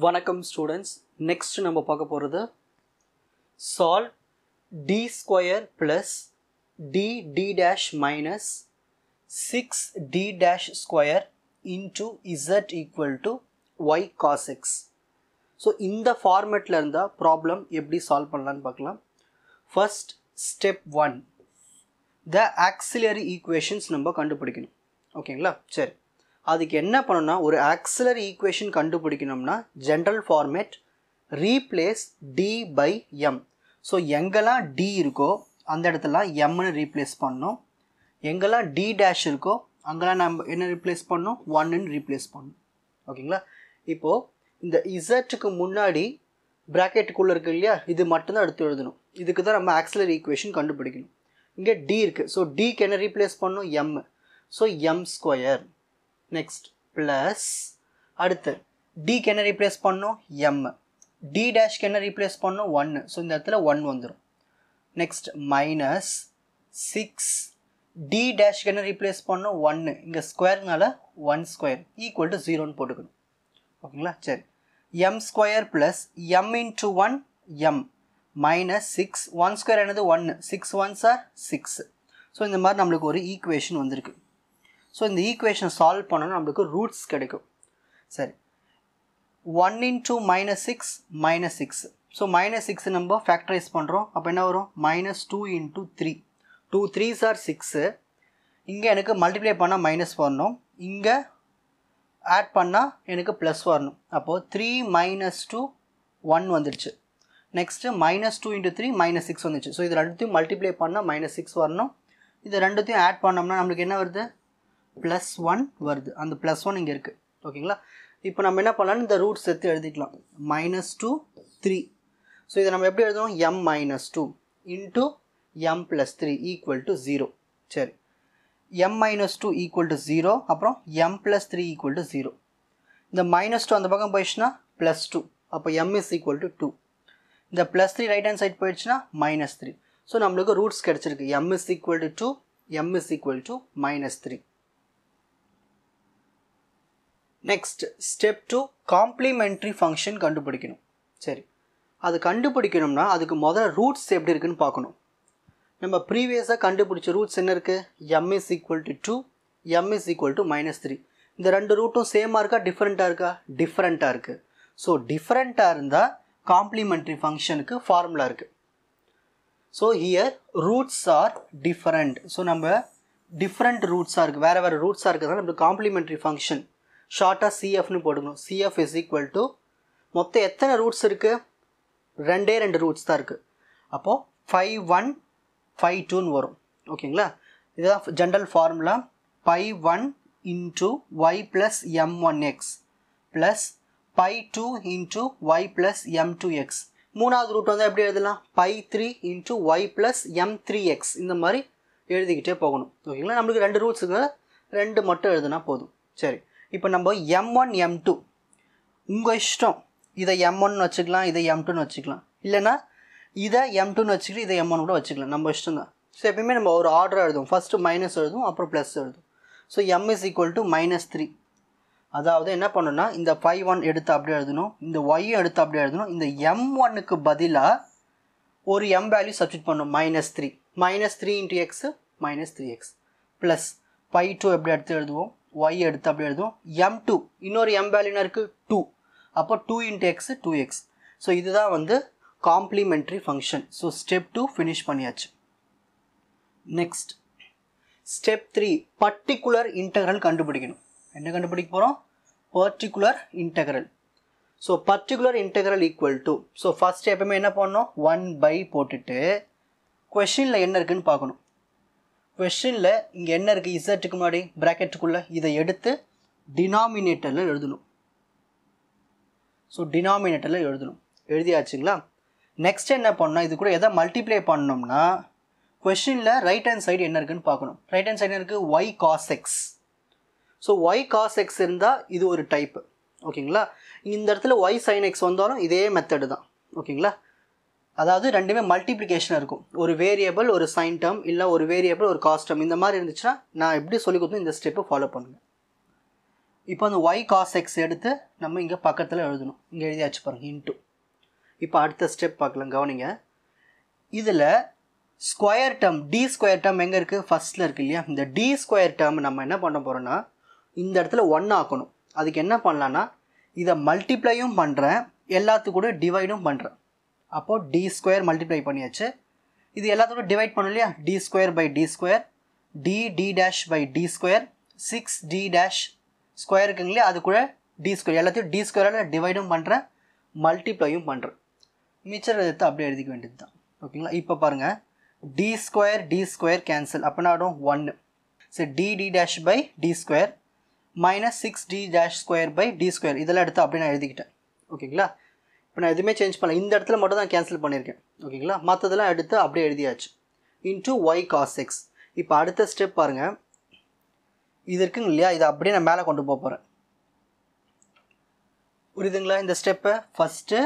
வணக்கம் students. Next நம்ம பார்க்க போகிறது solve d square plus d dash minus 6d dash square into z equal to y cos x. So இந்த ஃபார்மேட்டில் இருந்தால் ப்ராப்ளம் எப்படி சால்வ் பண்ணலான்னு பார்க்கலாம். First step 1, the auxiliary equations நம்ம கண்டுபிடிக்கணும். ஓகேங்களா? சரி, அதுக்கு என்ன பண்ணணும்னா, ஒரு ஆக்சிலரி ஈக்குவேஷன் கண்டுபிடிக்கணும்னா general format replace d by m. So எங்கெல்லாம் d இருக்கோ அந்த இடத்துல mன்னு ரீப்ளேஸ் பண்ணணும். எங்கெல்லாம் d டேஷ் இருக்கோ அங்கெல்லாம் நம்ம என்ன ரீப்ளேஸ் பண்ணணும், 1ன்னு ரீப்ளேஸ் பண்ணணும். ஓகேங்களா? இப்போது இந்த இசட்டுக்கு முன்னாடி ப்ராக்கெட்டுக்குள்ளே இருக்குது இல்லையா, இது மட்டும்தான் எடுத்து எழுதணும். இதுக்கு தான் நம்ம ஆக்சிலரி ஈக்குவேஷன் கண்டுபிடிக்கணும். இங்கே d இருக்குது, ஸோ dக்கு என்ன ரீப்ளேஸ் பண்ணணும், m. So m square. Next plus அடுத்து டிக்கு என்ன ரீப்ளேஸ் பண்ணணும், m. d டேஷ்க்கு என்ன ரீப்ளேஸ் பண்ணணும், 1. ஸோ இந்த இடத்துல 1 வந்துடும். நெக்ஸ்ட் மைனஸ் 6 d டேஷ்க்கு என்ன ரீப்ளேஸ் பண்ணணும், 1. இங்கே ஸ்கொயர்னால 1 ஸ்கொயர் ஈக்குவல் டு 0ன்னு போட்டுக்கணும். ஓகேங்களா? சரி, m square plus m into 1 m minus 6. 1 square என்னது 1, 6 1s are 6. ஸோ இந்த மாதிரி நம்மளுக்கு ஒரு ஈக்குவேஷன் வந்திருக்கு. ஸோ இந்த ஈக்குவேஷன் சால்வ் பண்ணணும், நம்மளுக்கு ரூட்ஸ் கிடைக்கும். சரி, 1 into minus 6 minus 6. So minus 6 நம்ம ஃபேக்டரைஸ் பண்ணுறோம். அப்போ என்ன வரும், மைனஸ் 2 இன்ட்டு 3. 2 3s are 6. இங்கே எனக்கு மல்டிப்ளை பண்ணால் மைனஸ் வரணும், இங்கே ஆட் பண்ணால் எனக்கு ப்ளஸ் வரணும். அப்போது 3 மைனஸ் 2 1 வந்துடுச்சு. நெக்ஸ்ட்டு மைனஸ் 2 இன்ட்டு 3 மைனஸ் 6 வந்துச்சு. ஸோ இது ரெண்டுத்தையும் மல்டிப்ளை பண்ணால் மைனஸ் 6 வரணும். இது ரெண்டுத்தையும் ஆட் பண்ணோம்னா நம்மளுக்கு என்ன வருது, +1 வருது. அந்த +1 இங்கே இருக்குது. ஓகேங்களா? இப்போ நம்ம என்ன பண்ணலாம், இந்த ரூட்ஸ் எடுத்து எழுதிக்கலாம். -2 3. ஸோ இதை நம்ம எப்படி எழுதுவோம், m-2 into m + 3 equal to 0. சரி, m-2 ஈக்குவல் டு 0, அப்புறம் m + 3 ஈக்குவல் டு 0. இந்த -2 அந்த பக்கம் போயிடுச்சுன்னா +2, அப்போ m is equal to 2. இந்த +3 ரைட் ஹேண்ட் சைட் போயிடுச்சுன்னா -3. ஸோ நம்மளுக்கு ரூட்ஸ் கிடச்சிருக்கு. m is equal to 2, m is equal to -3. Next step 2, complimentary function கண்டுபிடிக்கணும். சரி, அது கண்டுபிடிக்கணும்னா அதுக்கு முதல்ல ரூட்ஸ் எப்படி இருக்குன்னு பார்க்கணும். நம்ம ப்ரீவியஸாக கண்டுபிடிச்ச ரூட்ஸ் என்ன இருக்குது, m is equal to 2, m is equal to -3. இந்த ரெண்டு ரூட்டும் சேமாக இருக்கா, டிஃப்ரெண்ட்டாக இருக்கா, டிஃப்ரெண்ட்டாக இருக்குது. ஸோ டிஃப்ரெண்ட்டாக இருந்தால் காம்ப்ளிமெண்ட்ரி ஃபங்க்ஷனுக்கு ஃபார்முலா இருக்குது. So here roots are different. So நம்ம டிஃப்ரெண்ட் ரூட்ஸாக இருக்குது, வேறு வேறு ரூட்ஸாக இருக்கிறதுனால நம்மளுக்கு காம்ப்ளிமெண்ட்ரி ஃபங்க்ஷன் ஷார்ட்டாக CFன்னு போட்டுக்கணும். CF is equal to மொத்தம் எத்தனை ரூட்ஸ் இருக்குது, 2 ரூட்ஸ் தான் இருக்குது. அப்போது 5 1 5 2ன்னு வரும். ஓகேங்களா? இதுதான் general formula. 5 1 into y plus m1x plus 2 into y plus m2x. மூணாவது ரூட் வந்து எப்படி எழுதலாம், 3 இன்ட்டு y ப்ளஸ் m3x. இந்த மாதிரி எழுதிக்கிட்டே போகணும். ஓகேங்களா? நம்மளுக்கு 2 ரூட்ஸ் இருக்குது, 2 மட்டும் எழுதுனா போதும். சரி, இப்போ நம்ம m1 m2 உங்கள் இஷ்டம். இதை m1ன்னு வச்சுக்கலாம், இதை m2ன்னு வச்சுக்கலாம், இல்லைனா இதை m2ன்னு வச்சுக்கலாம், இதை m1 கூட வச்சுக்கலாம், நம்ம இஷ்டம் தான். ஸோ எப்பயுமே நம்ம ஒரு ஆர்டர் எழுதுவோம். ஃபஸ்ட்டு மைனஸ் எழுதுவோம், அப்புறம் ப்ளஸ் எழுதுவோம். So m is equal to -3. அதாவது என்ன பண்ணணும்னா, இந்த 5 1 எடுத்து அப்படியே எழுதணும், இந்த y எடுத்து அப்படியே எழுதணும். இந்த m1க்கு பதிலாக ஒரு m வேல்யூ சப்ஸ்டிட் பண்ணணும், -3. -3 இன்ட்டு x -3x ப்ளஸ் 2 எப்படி எடுத்து எழுதுவோம், y எடுத்து அப்படி எழுதுவோம். m2 இன்னொரு m வேல்யூனா இருக்குது 2, அப்போ 2 இன்ட்டு எக்ஸ் 2x. ஸோ இதுதான் வந்து complimentary function. So step 2 finish பண்ணியாச்சு. நெக்ஸ்ட் ஸ்டெப் 3, பர்டிகுலர் இன்டெக்ரல் கண்டுபிடிக்கணும். என்ன கண்டுபிடிக்க போகிறோம், particular integral. So particular integral equal to, so first எப்பவுமே என்ன பண்ணணும், 1 போட்டுட்டு கொஷினில் என்ன இருக்குதுன்னு பார்க்கணும். கொஷினில் இங்கே என்ன இருக்குது, இசட்டுக்கு முன்னாடி ப்ராக்கெட்டுக்குள்ளே இதை எடுத்து டினாமினேட்டரில் எழுதணும். ஸோ டினாமினேட்டரில் எழுதியாச்சுங்களா? நெக்ஸ்ட் என்ன பண்ணணும், இது கூட எதை மல்டிப்ளை பண்ணோம்னா கொஷினில் ரைட் ஹேண்ட் சைடு என்ன இருக்குதுன்னு பார்க்கணும். ரைட் ஹேண்ட் சைடு என்ன இருக்குது, y cos x. So y cos x இருந்தால் இது ஒரு டைப்பு. ஓகேங்களா? இந்த இடத்துல y sin x வந்தாலும் இதே மெத்தடு தான். ஓகேங்களா? அதாவது ரெண்டுமே மல்டிப்ளிகேஷன் இருக்கும். ஒரு வேரியபிள் ஒரு சைன் டேர்ம், இல்லை ஒரு வேரியபிள் ஒரு காஸ்ட் டேர்ம், இந்த மாதிரி இருந்துச்சுன்னா நான் எப்படி சொல்லி கொடுத்தோம் இந்த ஸ்டெப்பை ஃபாலோ பண்ணுங்கள். இப்போ அந்த y cos x எடுத்து நம்ம இங்கே பக்கத்தில் எழுதணும். இங்கே எழுதியாச்சு பாருங்கள் இன்ட்டு. இப்போ அடுத்த ஸ்டெப் பார்க்கலாம் கவனிங்க. இதில் square term d square term எங்கே இருக்குது? ஃபஸ்ட்டில் இருக்குது இல்லையா? இந்த டி ஸ்கொயர் டேர்ம் நம்ம என்ன பண்ண போகிறோன்னா இந்த இடத்துல 1 ஆக்கணும். அதுக்கு என்ன பண்ணலான்னா இதை மல்டிப்ளையும் பண்ணுறேன், எல்லாத்துக்கு கூட டிவைடும் பண்ணுறேன். அப்போது டி ஸ்கொயர் மல்டிப்ளை பண்ணியாச்சு. இது எல்லாத்தோட டிவைட் பண்ணணும் இல்லையா? D square by d square d dash by d square 6d dash square இருக்குங்க இல்லையா? அது கூட டி ஸ்கொயர் எல்லாத்தையும் டி ஸ்கொயரால் டிவைடும் பண்ணுறேன், மல்டிப்ளையும் பண்ணுறேன். மிச்சர் எடுத்து அப்படியே எழுதிக்க வேண்டியது தான். ஓகேங்களா? இப்போ பாருங்கள் டி ஸ்கொயர் கேன்சல். அப்போ என்ன ஆகிடும்? 1. சரி d dash by d square minus 6d dash square by d square இதெல்லாம் எடுத்து அப்படியே நான் எழுதிக்கிட்டேன். ஓகேங்களா? இப்போ நான் எதுவுமே சேஞ்ச் பண்ணல, இந்த இடத்துல மட்டும் தான் கேன்சல் பண்ணியிருக்கேன். ஓகேங்களா? மற்றதெல்லாம் எடுத்து அப்படியே எழுதியாச்சு. Into y cos x. இப்போ அடுத்த ஸ்டெப் பாருங்கள், இது இருக்குங்க இல்லையா? இதை அப்படியே நான் மேலே கொண்டு போக போகிறேன். புரியுதுங்களா? இந்த ஸ்டெப்பை ஃபஸ்ட்டு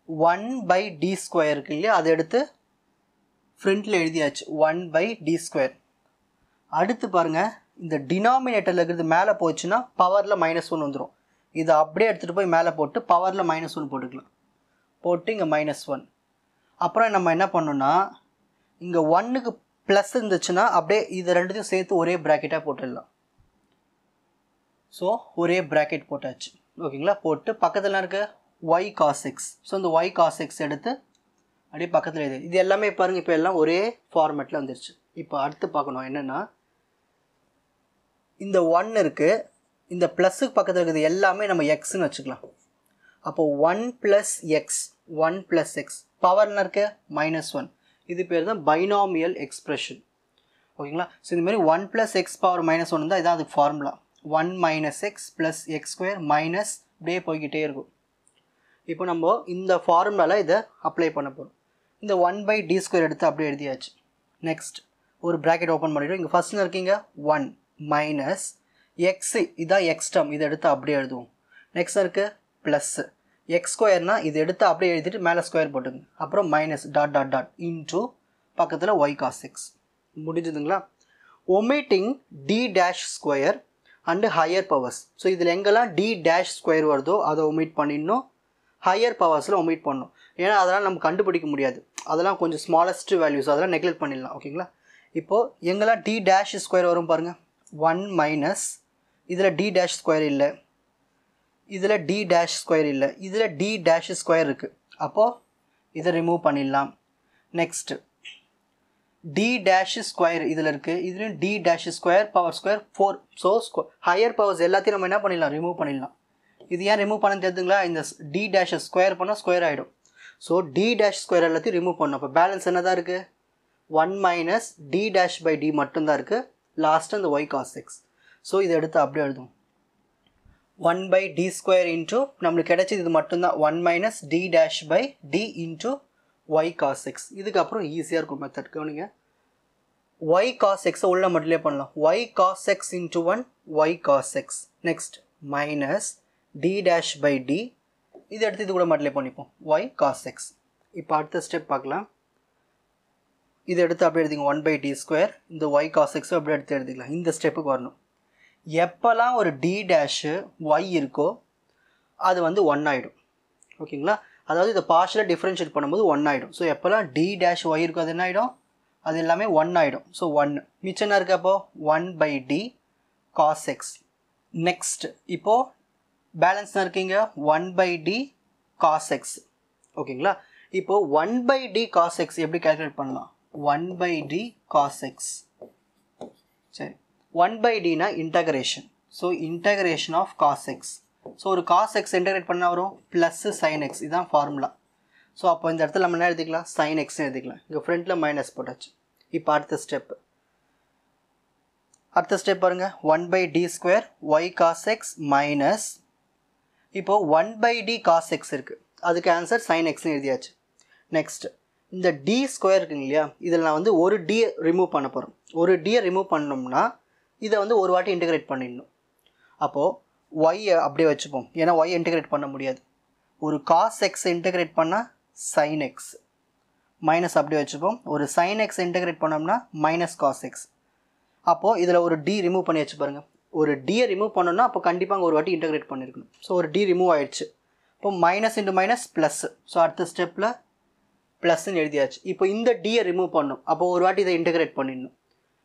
1/d ஸ்கொயர் இருக்கு இல்லையா? அதை எடுத்து ஃப்ரண்ட்டில் எழுதியாச்சு 1/d ஸ்கொயர். அடுத்து பாருங்கள், இந்த டினாமினேட்டரில் இருக்கிறது மேலே போச்சுன்னா பவரில் -1 வந்துடும். இதை அப்படியே எடுத்துகிட்டு போய் மேலே போட்டு பவரில் -1 போட்டுக்கலாம். போட்டு இங்கே -1. அப்புறம் நம்ம என்ன பண்ணோன்னா இங்கே 1க்கு ப்ளஸ் இருந்துச்சுன்னா அப்படியே இது ரெண்டுத்தையும் சேர்த்து ஒரே ப்ராக்கெட்டாக போட்டுடலாம். ஸோ ஒரே ப்ராக்கெட் போட்டாச்சு. ஓகேங்களா? போட்டு பக்கத்தில் இருக்க y cos x. ஸோ இந்த y cos x எடுத்து அப்படியே பக்கத்தில் இது எல்லாமே பாருங்கள் இப்போ எல்லாம் ஒரே ஃபார்மேட்டில் வந்துருச்சு. இப்போ அடுத்து பார்க்கணும் என்னென்னா இந்த 1 இருக்குது, இந்த ப்ளஸுக்கு பக்கத்தில் இருக்கிறது எல்லாமே நம்ம எக்ஸ்ன்னு வச்சுக்கலாம். அப்போது 1 + x பவர்னு இருக்க -1. இது பேர் தான் பைனாமியல் எக்ஸ்பிரஷன். ஓகேங்களா? ஸோ இந்த மாதிரி 1 + x பவர் -1 தான் இதான் அதுக்கு ஃபார்முலா. 1 - x + x² மைனஸ் அப்படியே போய்கிட்டே இருக்கும். இப்போ நம்ம இந்த ஃபார்முலாவில் இதை அப்ளை பண்ண போகிறோம். இந்த 1/d ஸ்கொயர் எடுத்து அப்படியே எழுதியாச்சு. நெக்ஸ்ட் ஒரு ப்ராக்கெட் ஓப்பன் பண்ணிவிடும். இங்கே ஃபஸ்ட்டில் இருக்கீங்க 1 மைனஸ் எக்ஸ், இதான் எக்ஸ் டேர்ம், இதை எடுத்து அப்படியே எழுதுவோம். நெக்ஸ்ட் இருக்குது ப்ளஸ்ஸு எக்ஸ் ஸ்கொயர்னால் இது எடுத்து அப்படியே எழுதிட்டு மேலே ஸ்கொயர் போட்டுங்க. அப்புறம் மைனஸ் டாட் இன்டூ பக்கத்தில் y cos x. முடிஞ்சுதுங்களா? Omitting D dash square and higher powers. So இதில் எங்கெல்லாம் டி டேஷ் ஸ்கொயர் வருதோ அதை ஒமிட் பண்ணிடணும், ஹையர் பவர்ஸில் ஒமிட் பண்ணணும். ஏன்னா அதெல்லாம் நம்ம கண்டுபிடிக்க முடியாது, அதெல்லாம் கொஞ்சம் ஸ்மாலஸ்ட் வேல்யூஸ், அதெல்லாம் நெக்லெக்ட் பண்ணிடலாம். ஓகேங்களா? இப்போது எங்கெல்லாம் டி டேஷ் ஸ்கொயர் வரும் பாருங்கள். 1 மைனஸ் இதில் டி டேஷ் ஸ்கொயர் இல்லை, இதில் டி டேஷ் ஸ்கொயர் இல்லை, இதில் டி டேஷ் ஸ்கொயர் இருக்குது. அப்போது இதை ரிமூவ் பண்ணிடலாம். நெக்ஸ்ட்டு டி டேஷ் ஸ்கொயர் இதில் இருக்குது, இதுலேயும் d dash square power square 4. So higher powers எல்லாத்தையும் நம்ம என்ன பண்ணிடலாம்? ரிமூவ் பண்ணிடலாம். இது ஏன் ரிமூவ் பண்ண தெரியுதுங்களா? இந்த டி டேஷை ஸ்கொயர் பண்ணால் ஸ்கொயர் ஆகிடும். ஸோ டி டேஷ் ஸ்கொயர் எல்லாத்தையும் ரிமூவ் பண்ணணும். அப்போ பேலன்ஸ் என்ன தான் இருக்குது? 1 minus d dash by d மட்டும்தான் இருக்குது. லாஸ்ட்டு அந்த y cos x. ஸோ இதை எடுத்து அப்படியே எழுதுவோம். 1/d ஸ்கொயர் இன்ட்டு நம்மளுக்கு கிடைச்சது இது மட்டும்தான் 1 minus d dash by d into y cos x. இதுக்கப்புறம் ஈஸியாக இருக்கும் மெத்தட். கவனிங்க, y cos x உள்ள மட்டும் பண்ணலாம். y cos x into 1 y cos x. Next minus d dash by d, இது எடுத்து இது கூட மட்டும் பண்ணிப்போம் y cos x. இப்போ அடுத்த ஸ்டெப் பார்க்கலாம். இதை எடுத்து அப்படியே எடுத்துங்க 1/d ஸ்கொயர், இந்த y cos x அப்படியே எடுத்து எடுத்துக்கலாம். இந்த ஸ்டெப்புக்கு வரணும். எப்போல்லாம் ஒரு டி டேஷு y இருக்கோ அது வந்து 1 ஆகிடும். ஓகேங்களா? அதாவது இதை பார்ஷியலாக டிஃப்ரென்ஷியேட் பண்ணும்போது 1 ஆகிடும். ஸோ எப்போல்லாம் டி டேஷ் y இருக்கோ அது என்ன ஆகிடும்? அது எல்லாமே 1 ஆகிடும். ஸோ 1 மிச்சம் என்ன இருக்குது? அப்போது 1/d cos x. நெக்ஸ்ட் இப்போது பேலன்ஸ் தான் இருக்கீங்க 1/d cos x. ஓகேங்களா? இப்போது 1/d cos x எப்படி கால்குலேட் பண்ணலாம்? 1/d cos x. சரி, 1/dனா integration. So integration of cos x. So ஒரு cos x இன்டகிரேட் பண்ணால் வரும் ப்ளஸ்ஸு sin x. இதுதான் ஃபார்முலா. ஸோ அப்போ இந்த இடத்துல நம்ம என்ன எழுதிக்கலாம்? sin x எழுதிக்கலாம். இங்கே ஃப்ரண்ட்டில் மைனஸ் போட்டாச்சு. இப்போ அடுத்த ஸ்டெப் பாருங்கள். 1/d square y cos x minus இப்போது 1/d cos x இருக்குது, அதுக்கு ஆன்சர் sin xன்னு எழுதியாச்சு. நெக்ஸ்ட் இந்த d ஸ்கொயர் இருக்குங்க இல்லையா? இதில் நான் வந்து ஒரு d ரிமூவ் பண்ண போகிறோம். ஒரு d ரிமூவ் பண்ணோம்னா இதை வந்து ஒரு வாட்டி இன்டகிரேட் பண்ணிடணும். அப்போது y அப்படியே வச்சுப்போம், ஏன்னா y இன்டகிரேட் பண்ண முடியாது. ஒரு cos x இன்டகிரேட் பண்ணால் sin x மைனஸ் அப்படியே வச்சுப்போம். ஒரு sin x இன்டகிரேட் பண்ணோம்னா மைனஸ் cos x. அப்போது இதில் ஒரு d ரிமூவ் பண்ணி வச்சு பாருங்கள். ஒரு டியை ரிமூவ் பண்ணோன்னா அப்போ கண்டிப்பாக அங்கே ஒரு வாட்டி இன்டகிரேட் பண்ணியிருக்கணும். ஸோ ஒரு டி ரிமூவ் ஆயிடுச்சு. இப்போ minus into minus plus. So அடுத்த ஸ்டெப்பில் ப்ளஸ்ன்னு எழுதியாச்சு. இப்போ இந்த டியை ரிமூவ் பண்ணணும். அப்போ ஒரு வாட்டி இதை இன்டகிரேட் பண்ணிடணும்.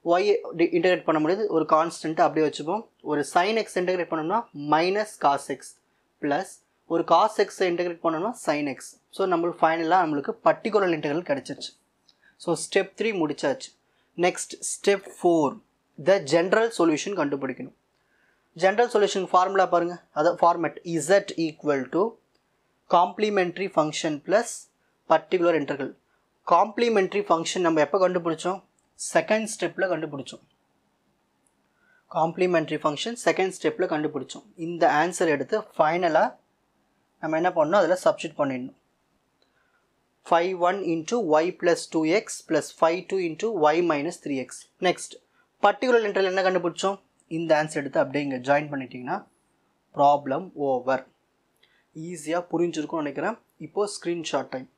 ஒய் இன்டகிரேட் பண்ண முடியாது, ஒரு கான்ஸ்டன்ட்டு அப்படியே வச்சுப்போம். ஒரு சைன் எக்ஸ் இன்டகிரேட் பண்ணோம்னா மைனஸ் காஸ் எக்ஸ் ப்ளஸ் ஒரு காஸ் எக்ஸை இன்டகிரேட் பண்ணோம்னா சைன் எக்ஸ். ஸோ நம்மளுக்கு ஃபைனலாக நம்மளுக்கு பர்டிகுலர் இன்டெக்ரல் கிடச்சிருச்சு. ஸோ ஸ்டெப் 3 முடிச்சாச்சு. Next step 4 the general solution கண்டுபிடிக்கணும். ஜென்ரல் சொல்யூஷன் ஃபார்முலா பாருங்கள், அதாவது format Z equal to complimentary function plus particular integral. Complimentary function நம்ம எப்போ கண்டுபிடிச்சோம்? செகண்ட் ஸ்டெப்பில் கண்டுபிடிச்சோம். காம்ப்ளிமெண்ட்ரி ஃபங்க்ஷன் செகண்ட் ஸ்டெப்பில் கண்டுபிடிச்சோம். இந்த ஆன்சர் எடுத்து ஃபைனலாக நம்ம என்ன பண்ணணும், அதில் சப்ஸ்டிட் பண்ணிடணும். 5(1) into y plus 2x plus 5(2) into y minus 3x. Next particular integral என்ன கண்டுபிடிச்சோம்? இந்த ஆன்சர் எடுத்து அப்படியே இங்கே ஜாயின் பண்ணிட்டீங்கன்னா ப்ராப்ளம் ஓவர். ஈஸியாக புரிஞ்சிருக்கும்னு நினைக்கிறேன். இப்போது screenshot time.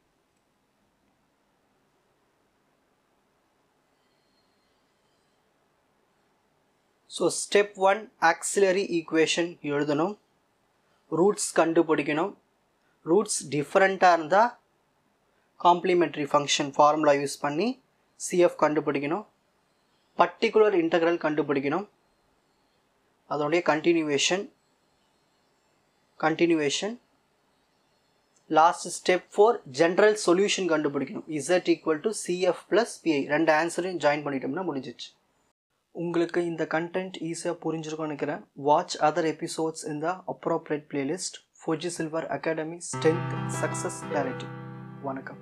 So step 1 auxiliary equation எழுதணும், ரூட்ஸ் கண்டுபிடிக்கணும். ரூட்ஸ் டிஃப்ரெண்ட்டாக இருந்தால் காம்ப்ளிமெண்ட்ரி ஃபங்க்ஷன் ஃபார்முலா யூஸ் பண்ணி சிஎஃப் கண்டுபிடிக்கணும். பர்டிகுலர் இன்டெக்ரல் கண்டுபிடிக்கணும். அதோடைய continuation. Last step 4 general solution கண்டுபிடிக்கணும். Z equal to CF plus PI. ரெண்டு ஆன்சரையும் ஜாயின் பண்ணிட்டோம்னா முடிஞ்சிச்சு. உங்களுக்கு இந்த கண்டென்ட் ஈஸியாக புரிஞ்சிருக்கும்னு நினைக்கிறேன். வாட்ச் அதர் எபிசோட்ஸ் இன் த appropriate playlist. Fuji silver academy strength success clarity. வணக்கம்.